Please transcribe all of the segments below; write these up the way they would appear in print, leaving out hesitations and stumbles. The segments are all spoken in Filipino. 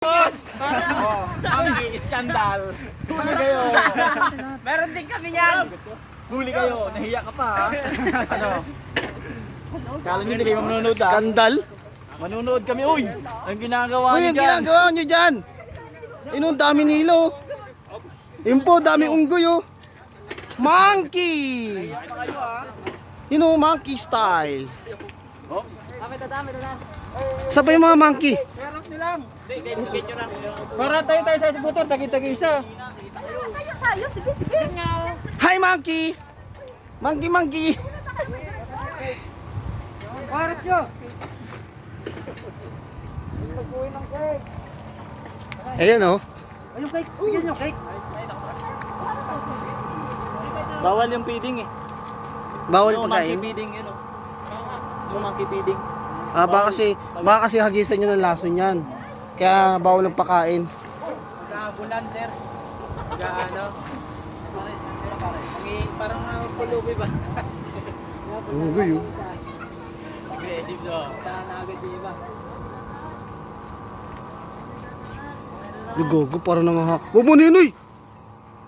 Monkey, iskandal. Huli kayo. Meron din kami yan. Huli kayo. Nahiya ka pa ha. Ano? Kala nyo hindi kayo manunood ha? Skandal? Manunood kami. Uy! Ang ginagawa Uy, nyo ang dyan. ginagawa nyo dyan. Yung dami nilo. Yun po, dami unggoy oh. Monkey! You know, monkey style. Oops. Saan pa yung mga monkey? Meron nilang. Para tayo sa isang motor. Tagi-tagi isa. Tayo, sige, sige. Hi monkey! Monkey, monkey! Parat nyo. Ayan oh. Ayun cake. Bigyan nyo cake. Bawal yung feeding eh. Bawal Yung pagkain. monkey feeding yun oh. Yung monkey feeding. Ah, baka kasi hagisan nyo ng lason yan. Kaya bawal ng pakain. Pagkabulan sir. Pagka ano. Parang pulubi ba? Unggoy oh. Aggressive do. Agad yung iba. Gogo, parang nangaha. Huwag mo ninoy!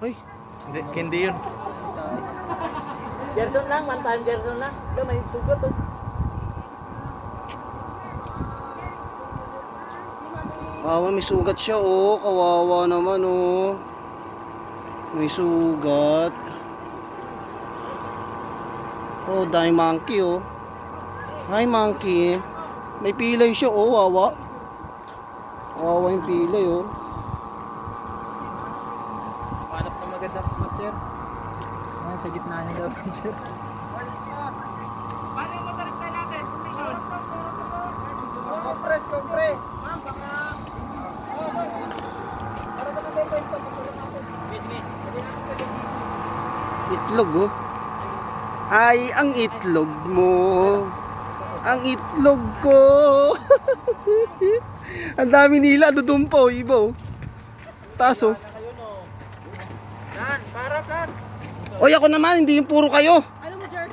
Ay, Hindi yun. Gerson lang, mantahan Gerson lang. Ito may sugat oh. kawawa, may sugat siya oh. Kawawa naman oh. May sugat. Oh, dahil monkey oh. Hi monkey. May pilay siya oh, wawa. Wawa yung pilay oh. Hanap na magandang spot sir. Ayan, sa gitna niya daw sir. Paano yung motorista natin? Mission. Compress. Itlog oh. Ay, ang itlog mo. Ang itlog ko. Ang dami nila, dudumpo, iba oh. Taas oh. Yan, para sir. Oy, ako naman, hindi yung puro kayo.